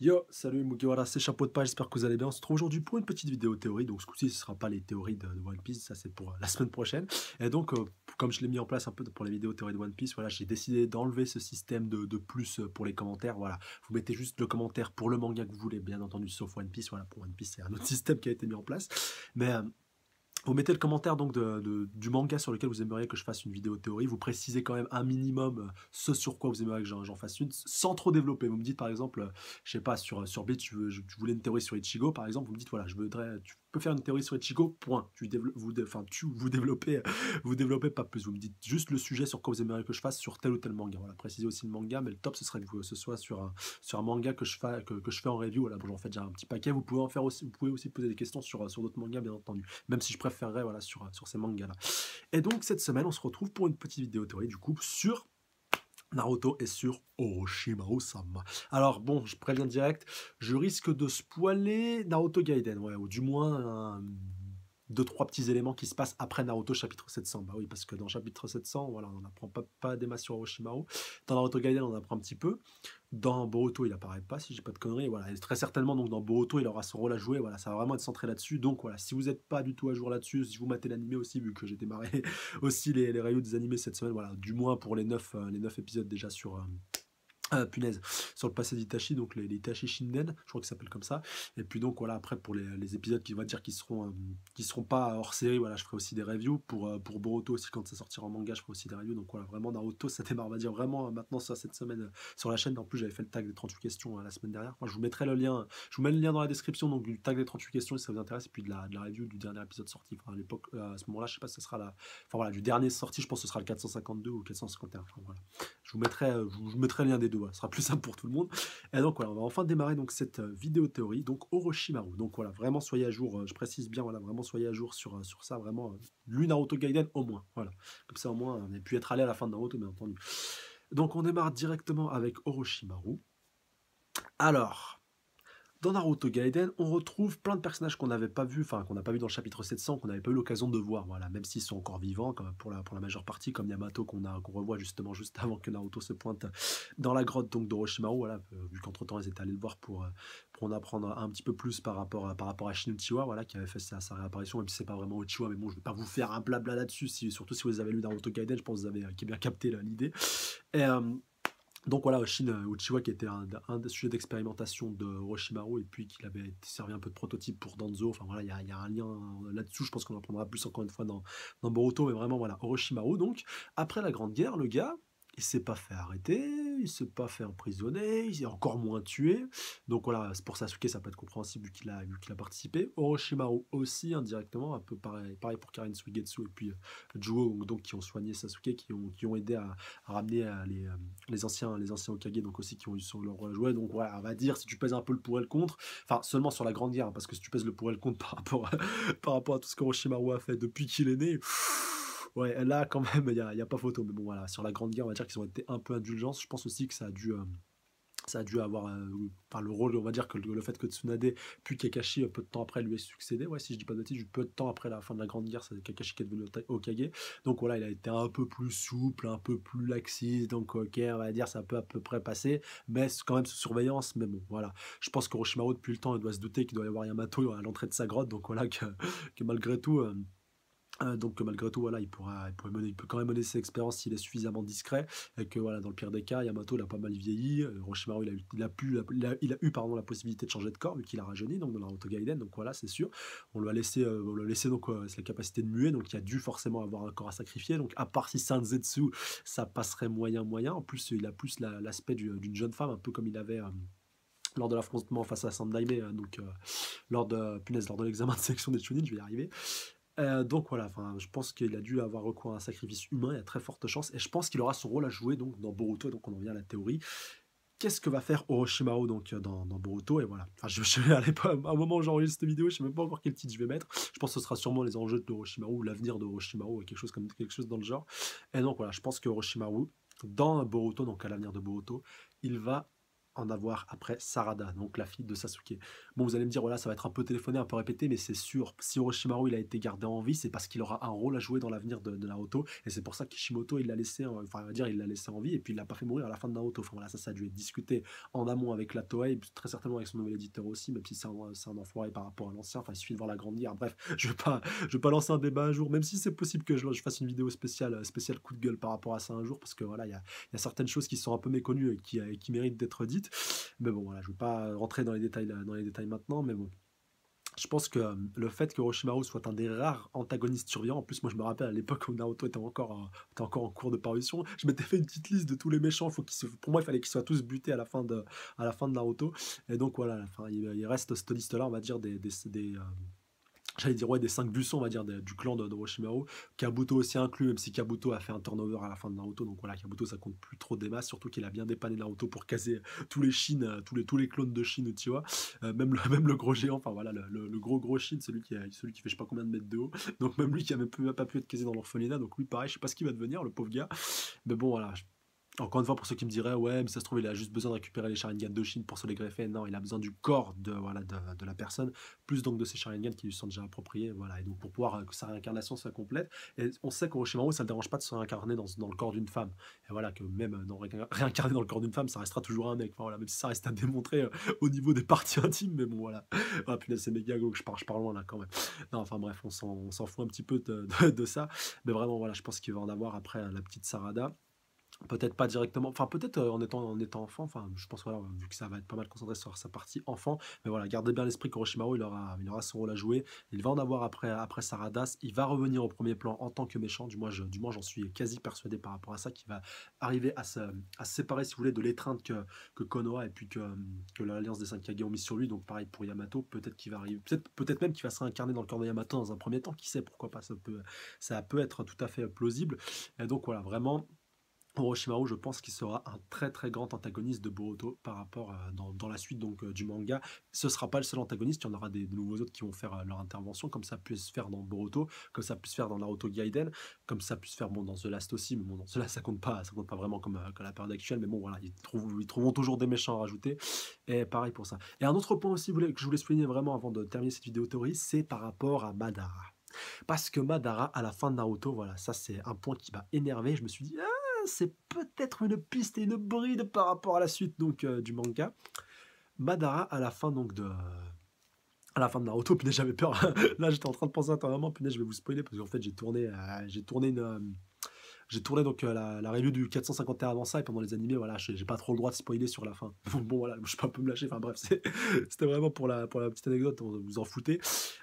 Yo, salut Mugiwara, c'est Chapeau de Page, j'espère que vous allez bien. On se retrouve aujourd'hui pour une petite vidéo théorie. Donc ce coup-ci, ce ne sera pas les théories de One Piece, ça c'est pour la semaine prochaine. Et donc, comme je l'ai mis en place un peu pour les vidéos théories de One Piece, voilà, j'ai décidé d'enlever ce système de plus pour les commentaires. Voilà, vous mettez juste le commentaire pour le manga que vous voulez, bien entendu, sauf One Piece. Voilà, pour One Piece, c'est un autre système qui a été mis en place. Mais vous mettez le commentaire donc du manga sur lequel vous aimeriez que je fasse une vidéo théorie. Vous précisez quand même un minimum ce sur quoi vous aimeriez que j'en fasse une, sans trop développer. Vous me dites par exemple, je sais pas, sur Bleach, tu voulais une théorie sur Ichigo, par exemple. Vous me dites, voilà, je voudrais, tu peux faire une théorie sur Ichigo, point. Vous développez pas plus. Vous me dites juste le sujet sur quoi vous aimeriez que je fasse sur tel ou tel manga. Voilà, précisez aussi le manga, mais le top, ce serait que ce soit sur un manga que je fais en review. Voilà, bon, j'en fais déjà un petit paquet. Vous pouvez en faire aussi, vous pouvez aussi poser des questions sur d'autres mangas, bien entendu, même si je préférerais voilà, sur ces mangas-là. Et donc cette semaine, on se retrouve pour une petite vidéo théorie du coup sur Naruto et sur Orochimaru-sama. Alors bon, je préviens direct, je risque de spoiler Naruto Gaiden, ouais, ou du moins deux, trois petits éléments qui se passent après Naruto chapitre 700. Bah oui, parce que dans chapitre 700, voilà, on n'apprend pas des masses sur Orochimaru. Dans Naruto Gaiden, on apprend un petit peu. Dans Boruto, il apparaît pas, si j'ai pas de conneries. Voilà. Et très certainement, donc dans Boruto, il aura son rôle à jouer. Voilà, ça va vraiment être centré là-dessus. Donc voilà, si vous n'êtes pas du tout à jour là-dessus, si vous matez l'animé aussi, vu que j'ai démarré aussi les reviews des animés cette semaine, voilà, du moins pour les 9 épisodes déjà sur, punaise, sur le passé d'Itachi, donc les Itachi Shinden, je crois que ça s'appelle comme ça. Et puis donc voilà, après pour les épisodes qui, on va dire, qui seront pas hors série, voilà, je ferai aussi des reviews. Pour Boruto aussi, quand ça sortira en manga, je ferai aussi des reviews. Donc voilà, vraiment Naruto, ça démarre, on va dire, vraiment maintenant ça, cette semaine sur la chaîne. En plus, j'avais fait le tag des 38 questions la semaine dernière. Moi, je vous mettrai le lien, je vous mets le lien dans la description, donc du tag des 38 questions si ça vous intéresse, et puis de la review du dernier épisode sorti. Enfin, à l'époque, à ce moment-là, je sais pas si ce sera la. Enfin voilà, du dernier sorti, je pense que ce sera le 452 ou 451. Enfin voilà. Je vous mettrai le lien des deux, voilà, ce sera plus simple pour tout le monde. Et donc voilà, on va enfin démarrer donc cette vidéo théorie, donc Orochimaru. Donc voilà, vraiment soyez à jour, je précise bien, voilà, vraiment soyez à jour sur ça, vraiment, lu Naruto Gaiden au moins, voilà. Comme ça au moins, on a pu être allé à la fin de Naruto, bien entendu. Donc on démarre directement avec Orochimaru. Alors, dans Naruto Gaiden, on retrouve plein de personnages qu'on n'avait pas vus, enfin qu'on n'a pas vu dans le chapitre 700, qu'on n'avait pas eu l'occasion de voir, voilà, même s'ils sont encore vivants, comme pour la majeure partie, comme Yamato qu'on revoit justement juste avant que Naruto se pointe dans la grotte donc d'Orochimaru, voilà, vu qu'entre-temps ils étaient allés le voir pour en apprendre un petit peu plus par rapport à Shin Uchiwa, voilà, qui avait fait sa réapparition, même si c'est pas vraiment Uchiwa, mais bon, je vais pas vous faire un blabla là-dessus, surtout si vous avez lu Naruto Gaiden, je pense que vous avez bien capté l'idée. Et donc voilà, Shin Uchiwa qui était un des sujets d'expérimentation de Orochimaru et puis qu'il avait servi un peu de prototype pour Danzo. Enfin voilà, il y a un lien là-dessus. Je pense qu'on en prendra plus encore une fois dans Boruto, mais vraiment voilà, Orochimaru. Donc après la Grande Guerre, le gars, il s'est pas fait arrêter, il s'est pas fait emprisonner, il est encore moins tué. Donc voilà, c'est pour Sasuke, ça peut être compréhensible vu qu'il a participé. Orochimaru aussi indirectement, un peu pareil pour Karen Suigetsu et puis Juho, donc qui ont soigné Sasuke, qui ont aidé à ramener les anciens Hokage, donc aussi qui ont eu leur rôle à jouer. Donc voilà, on va dire, si tu pèses un peu le pour et le contre, enfin seulement sur la Grande Guerre, hein, parce que si tu pèses le pour et le contre par rapport à tout ce qu'Orochimaru a fait depuis qu'il est né, ouais, là quand même, il y a pas photo. Mais bon, voilà, sur la Grande Guerre, on va dire qu'ils ont été un peu indulgents. Je pense aussi que ça a dû avoir enfin, le rôle, on va dire que le fait que Tsunade puis Kakashi peu de temps après lui ait succédé, ouais, si je dis pas de bêtises, peu de temps après la fin de la Grande Guerre, c'est Kakashi qui est devenu Hokage. Donc voilà, il a été un peu plus souple, un peu plus laxiste, donc ok, on va dire ça peut à peu près passer, mais c'est quand même sous surveillance. Mais bon, voilà, je pense qu'Orochimaru depuis le temps il doit se douter qu'il doit y avoir Yamato à l'entrée de sa grotte, donc voilà que malgré tout donc malgré tout, voilà, il peut quand même mener ses expériences s'il est suffisamment discret, et que voilà, dans le pire des cas, Yamato il a pas mal vieilli, Orochimaru il a eu pardon, la possibilité de changer de corps vu qu'il a rajeuni, donc dans Naruto Gaiden, donc voilà, c'est sûr. On lui a laissé donc la capacité de muer, donc il a dû forcément avoir un corps à sacrifier, donc à part si Sanzetsu, ça passerait moyen. En plus, il a plus l'aspect d'une jeune femme, un peu comme il avait lors de l'affrontement face à Sandaime, donc lors de l'examen de sélection des Chunin, je vais y arriver. Donc voilà, enfin, je pense qu'il a dû avoir recours à un sacrifice humain, il y a très forte chance, et je pense qu'il aura son rôle à jouer donc dans Boruto, et donc on en vient à la théorie. Qu'est-ce que va faire Orochimaru donc dans Boruto, et voilà. Enfin, je vais aller pas, à un moment où j'enregistre cette vidéo, je sais même pas encore quel titre je vais mettre. Je pense que ce sera sûrement les enjeux de Orochimaru, ou l'avenir de Orochimaru, quelque chose dans le genre. Et donc voilà, je pense que Orochimaru, dans Boruto, donc à l'avenir de Boruto, il va en avoir après Sarada, donc la fille de Sasuke. Bon, vous allez me dire, voilà, ça va être un peu téléphoné, un peu répété, mais c'est sûr, si Orochimaru il a été gardé en vie, c'est parce qu'il aura un rôle à jouer dans l'avenir de Naruto, et c'est pour ça que Kishimoto il l'a laissé, enfin, on va dire, il l'a laissé en vie, et puis il l'a pas fait mourir à la fin de Naruto. Enfin voilà, ça a dû être discuté en amont avec la Toei, très certainement avec son nouvel éditeur aussi, même si c'est un enfoiré par rapport à l'ancien. Enfin, il suffit de voir la Grande Guerre. Bref, je vais pas lancer un débat un jour, même si c'est possible que je fasse une vidéo spéciale coup de gueule par rapport à ça un jour, parce que voilà, il y a certaines choses qui sont un peu méconnues et qui méritent d'être dites. Mais bon, voilà, je ne vais pas rentrer dans les détails maintenant, mais bon. Je pense que le fait que Orochimaru soit un des rares antagonistes survivants, en plus moi je me rappelle à l'époque où Naruto était encore en cours de parution, je m'étais fait une petite liste de tous les méchants, pour moi il fallait qu'ils soient tous butés à la fin de Naruto, et donc voilà, enfin, il reste cette liste-là, on va dire, j'allais dire, ouais, des 5 buissons, on va dire, du clan d'Orochimaru. Kabuto aussi inclus, même si Kabuto a fait un turnover à la fin de Naruto. Donc voilà, Kabuto, ça compte plus trop des masses, surtout qu'il a bien dépanné Naruto pour caser tous les Shin, tous les clones de Shin Uchiwa. Même le gros géant, enfin voilà, le gros Shin, celui qui fait je sais pas combien de mètres de haut. Donc même lui qui a même pas pu être casé dans l'orphelinat. Donc lui, pareil, je sais pas ce qu'il va devenir, le pauvre gars. Mais bon, voilà, encore une fois, pour ceux qui me diraient, ouais, mais ça se trouve, il a juste besoin de récupérer les Sharingan de Chine pour se les greffer. Non, il a besoin du corps voilà, de la personne, plus donc de ses Sharingan qui lui sont déjà appropriés. Voilà, et donc pour pouvoir que sa réincarnation soit complète. Et on sait qu'Orochimaru, ça ne le dérange pas de se réincarner dans le corps d'une femme. Et voilà, que même réincarner dans le corps d'une femme, ça restera toujours un mec. Enfin, voilà, même si ça reste à démontrer au niveau des parties intimes, mais bon, voilà. Ah, punaise, c'est méga go que je pars loin là quand même. Non, enfin bref, on s'en fout un petit peu de ça. Mais vraiment, voilà, je pense qu'il va en avoir après la petite Sarada. Peut-être pas directement, enfin peut-être en étant enfant, enfin je pense voilà, vu que ça va être pas mal concentré sur sa partie enfant, mais voilà, gardez bien l'esprit qu'Orochimaru il aura son rôle à jouer, il va en avoir après Saradas, il va revenir au premier plan en tant que méchant, du moins j'en suis quasi persuadé par rapport à ça, qu'il va arriver à se séparer si vous voulez de l'étreinte que Konoha et puis que l'Alliance des 5 Kage ont mis sur lui, donc pareil pour Yamato, peut-être qu'il va arriver, peut-être même qu'il va se réincarner dans le corps de Yamato dans un premier temps, qui sait, pourquoi pas, ça peut être tout à fait plausible, et donc voilà, vraiment. Orochimaru, je pense qu'il sera un très très grand antagoniste de Boruto par rapport dans la suite donc du manga. Ce sera pas le seul antagoniste, il y en aura de nouveaux autres qui vont faire leur intervention, comme ça peut se faire dans Boruto, comme ça peut se faire dans Naruto Gaiden, comme ça peut se faire bon, dans The Last aussi, mais bon, dans The Last ça compte pas vraiment comme la période actuelle, mais bon voilà, ils trouveront toujours des méchants à rajouter, et pareil pour ça. Et un autre point aussi que je voulais souligner vraiment avant de terminer cette vidéo théorie, c'est par rapport à Madara. Parce que Madara, à la fin de Naruto, voilà, ça c'est un point qui m'a énervé. Je me suis dit, ah, c'est peut-être une piste et une bride par rapport à la suite donc du manga. Madara, à la fin donc à la fin de Naruto, punaise, j'avais peur. Là, j'étais en train de penser intérieurement, punaise, je vais vous spoiler parce qu'en fait, j'ai tourné donc la review du 451 avant ça, et pendant les animés, voilà, j'ai pas trop le droit de spoiler sur la fin. Bon, voilà, je peux un peu me lâcher. Enfin bref, c'était vraiment pour la petite anecdote, on vous en foutez.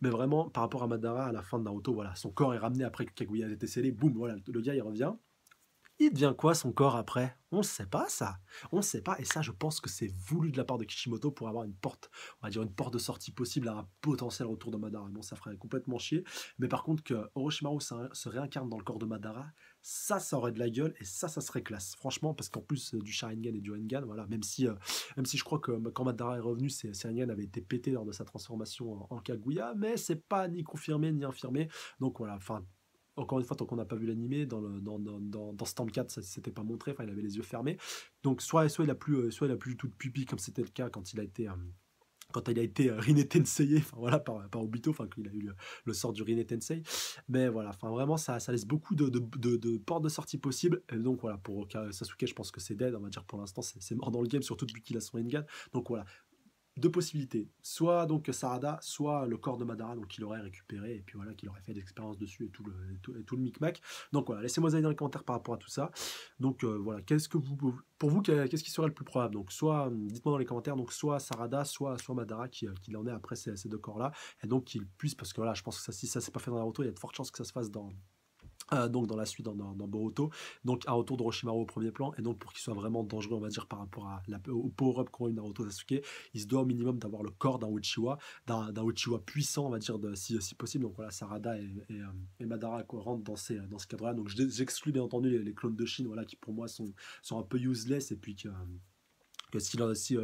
Mais vraiment, par rapport à Madara, à la fin de Naruto, voilà, son corps est ramené après que Kaguya a été scellé. Boum, voilà, le gars il revient. Il devient quoi son corps après? On ne sait pas ça. On ne sait pas. Et ça, je pense que c'est voulu de la part de Kishimoto pour avoir une porte, on va dire une porte de sortie possible à un potentiel retour de Madara. Bon, ça ferait complètement chier. Mais par contre, que Orochimaru se réincarne dans le corps de Madara, ça aurait de la gueule et ça serait classe. Franchement, parce qu'en plus du Sharingan et du Rinnegan, voilà, même si je crois que quand Madara est revenu, ses Rinnegan avait été pété lors de sa transformation en Kaguya, mais c'est pas ni confirmé ni infirmé. Donc voilà, enfin, encore une fois, tant qu'on n'a pas vu l'animé, dans Storm 4, ça s'était pas montré, enfin il avait les yeux fermés. Donc soit il a plus du tout de pupille comme c'était le cas quand il a été Rinne Tensei, enfin voilà, par Obito, enfin qu'il a eu le sort du Rinne Tensei. Mais voilà, enfin vraiment ça laisse beaucoup de portes de sortie possibles. Et donc voilà, pour Sasuke, je pense que c'est dead, on va dire pour l'instant, c'est mort dans le game, surtout depuis qu'il a son Rinnegan. Donc voilà, deux possibilités, soit donc Sarada, soit le corps de Madara, donc qu'il aurait récupéré et puis voilà, qu'il aurait fait des expériences dessus et tout le micmac. Donc voilà, laissez-moi savoir dans les commentaires par rapport à tout ça. Donc voilà, pour vous, qu'est-ce qui serait le plus probable? Donc soit, dites-moi dans les commentaires, donc soit Sarada, soit Madara qui en est après ces deux corps-là, et donc qu'il puisse, parce que voilà, je pense que ça, si ça s'est pas fait dans Naruto, il y a de fortes chances que ça se fasse donc dans la suite dans Boruto, donc un retour d'Orochimaru au premier plan, et donc pour qu'il soit vraiment dangereux on va dire par rapport au power-up qu'ont eu Naruto et Sasuke, il se doit au minimum d'avoir le corps d'un Uchiwa, d'un Uchiwa puissant on va dire si possible. Donc voilà, Sarada et Madara quoi, rentrent dans ce cadre là, donc j'exclus bien entendu les clones de Shin, voilà, qui pour moi sont un peu useless, et puis que que si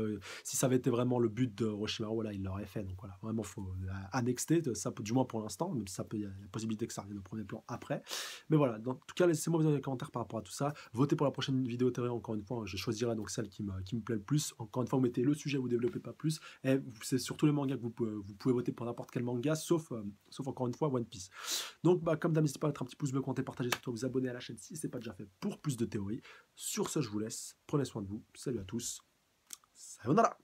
ça avait été vraiment le but de Orochimaru, voilà, il l'aurait fait. Donc voilà, vraiment, faut annexer, ça, du moins pour l'instant, même si ça peut, il y a la possibilité que ça arrive au premier plan après. Mais voilà, en tout cas, laissez-moi vous dans les commentaires par rapport à tout ça. Votez pour la prochaine vidéo théorie, encore une fois, je choisirai donc celle qui me plaît le plus. Encore une fois, vous mettez le sujet, vous développez pas plus. Et c'est surtout les mangas que vous pouvez voter pour n'importe quel manga, sauf encore une fois One Piece. Donc, comme d'hab, n'hésitez pas à mettre un petit pouce bleu, commenter, partager, surtout vous abonner à la chaîne si ce n'est pas déjà fait pour plus de théories. Sur ce, je vous laisse. Prenez soin de vous. Salut à tous. Sayonara.